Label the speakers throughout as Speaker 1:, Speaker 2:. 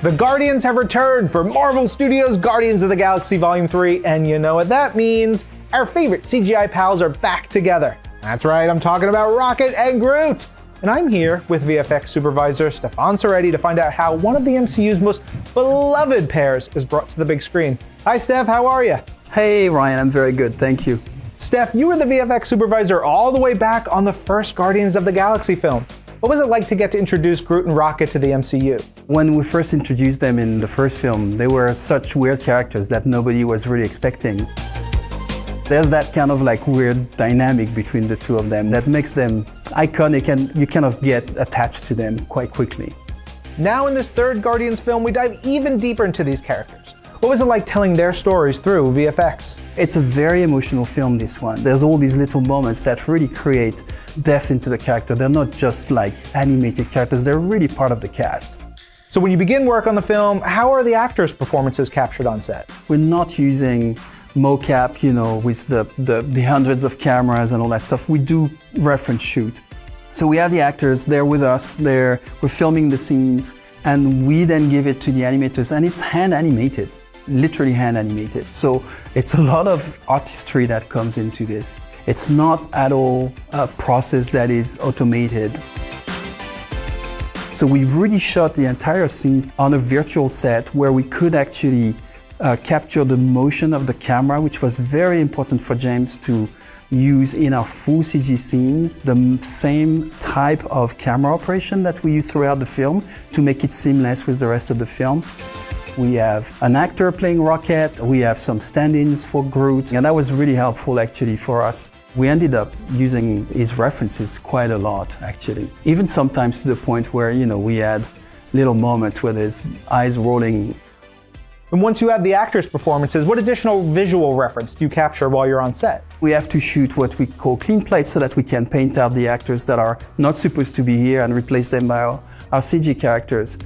Speaker 1: The Guardians have returned for Marvel Studios' Guardians of the Galaxy Volume 3, and you know what that means. Our favorite CGI pals are back together. That's right, I'm talking about Rocket and Groot. And I'm here with VFX supervisor Stefan Soretti to find out how one of the MCU's most beloved pairs is brought to the big screen. Hi Steph, how are you?
Speaker 2: Hey Ryan, I'm very good, thank you.
Speaker 1: Steph, you were the VFX supervisor all the way back on the first Guardians of the Galaxy film. What was it like to get to introduce Groot and Rocket to the MCU?
Speaker 2: When we first introduced them in the first film, they were such weird characters that nobody was really expecting. There's that kind of like weird dynamic between the two of them that makes them iconic, and you kind of get attached to them quite quickly.
Speaker 1: Now in this third Guardians film, we dive even deeper into these characters. What was it like telling their stories through VFX?
Speaker 2: It's a very emotional film, this one. There's all these little moments that really create depth into the character. They're not just like animated characters, they're really part of the cast.
Speaker 1: So when you begin work on the film, how are the actors' performances captured on set?
Speaker 2: We're not using mocap, with the hundreds of cameras and all that stuff. We do reference shoot. So we have the actors, they're with us, we're filming the scenes, and we then give it to the animators, and it's hand animated. Literally hand animated. So it's a lot of artistry that comes into this. It's not at all a process that is automated. So we really shot the entire scenes on a virtual set where we could actually capture the motion of the camera, which was very important for James to use in our full CG scenes, the same type of camera operation that we use throughout the film to make it seamless with the rest of the film. We have an actor playing Rocket, we have some stand-ins for Groot, and that was really helpful actually for us. We ended up using his references quite a lot actually, even sometimes to the point where we had little moments where there's eyes rolling.
Speaker 1: And once you have the actors' performances, what additional visual reference do you capture while you're on set?
Speaker 2: We have to shoot what we call clean plates so that we can paint out the actors that are not supposed to be here and replace them by our CG characters.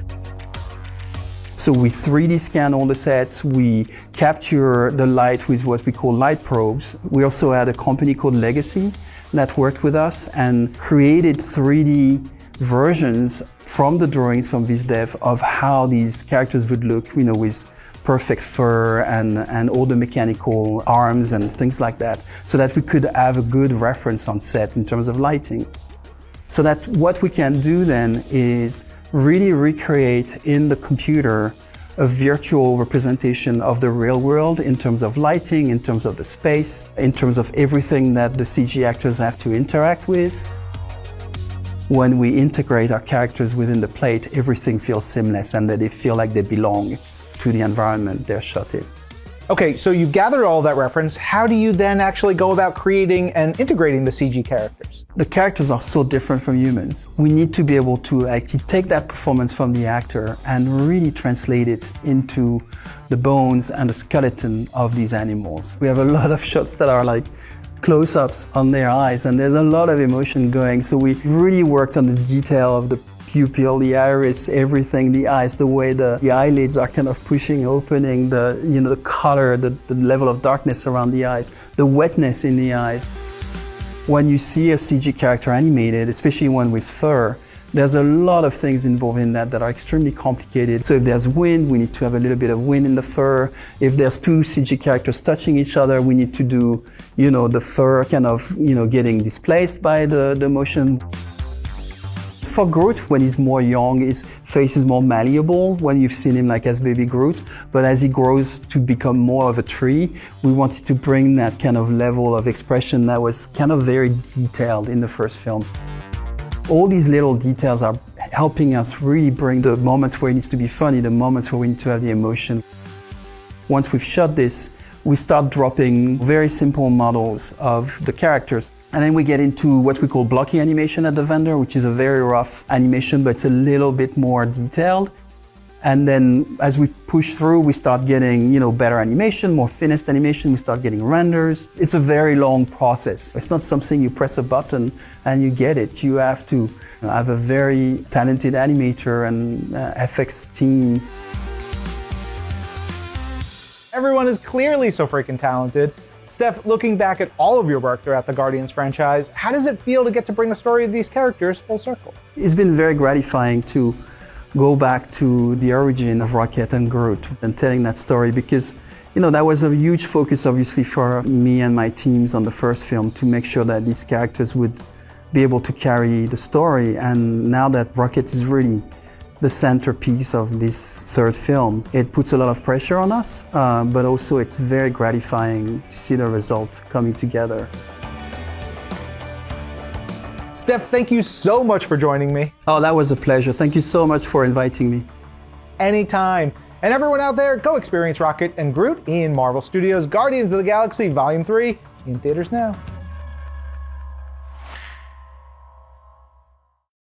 Speaker 2: So we 3D scan all the sets, we capture the light with what we call light probes. We also had a company called Legacy that worked with us and created 3D versions from the drawings from VizDev of how these characters would look, with perfect fur and all the mechanical arms and things like that, so that we could have a good reference on set in terms of lighting. So that what we can do then is really recreate in the computer a virtual representation of the real world in terms of lighting, in terms of the space, in terms of everything that the CG actors have to interact with. When we integrate our characters within the plate, everything feels seamless and that they feel like they belong to the environment they're shot in.
Speaker 1: Okay, so you've gathered all that reference. How do you then actually go about creating and integrating the CG characters?
Speaker 2: The characters are so different from humans. We need to be able to actually take that performance from the actor and really translate it into the bones and the skeleton of these animals. We have a lot of shots that are like close-ups on their eyes, and there's a lot of emotion going. So we really worked on the detail of the pupil, the iris, everything, the eyes, the way the eyelids are kind of pushing, opening, the color, the level of darkness around the eyes, the wetness in the eyes. When you see a CG character animated, especially one with fur, there's a lot of things involved in that are extremely complicated. So if there's wind, we need to have a little bit of wind in the fur. If there's two CG characters touching each other, we need to do, the fur kind of, getting displaced by the motion. For Groot, when he's more young, his face is more malleable when you've seen him like as baby Groot. But as he grows to become more of a tree, we wanted to bring that kind of level of expression that was kind of very detailed in the first film. All these little details are helping us really bring the moments where it needs to be funny, the moments where we need to have the emotion. Once we've shot this, we start dropping very simple models of the characters. And then we get into what we call blocky animation at the vendor, which is a very rough animation, but it's a little bit more detailed. And then as we push through, we start getting, better animation, more finished animation, we start getting renders. It's a very long process. It's not something you press a button and you get it. You have to have a very talented animator and FX team.
Speaker 1: Everyone is clearly so freaking talented. Steph, looking back at all of your work throughout the Guardians franchise, how does it feel to get to bring the story of these characters full circle?
Speaker 2: It's been very gratifying to go back to the origin of Rocket and Groot and telling that story, because that was a huge focus obviously for me and my teams on the first film, to make sure that these characters would be able to carry the story. And now that Rocket is really the centerpiece of this third film, it puts a lot of pressure on us, but also it's very gratifying to see the results coming together.
Speaker 1: Steph, thank you so much for joining me.
Speaker 2: Oh, that was a pleasure. Thank you so much for inviting me.
Speaker 1: Anytime. And everyone out there, go experience Rocket and Groot in Marvel Studios' Guardians of the Galaxy Volume 3 in theaters now.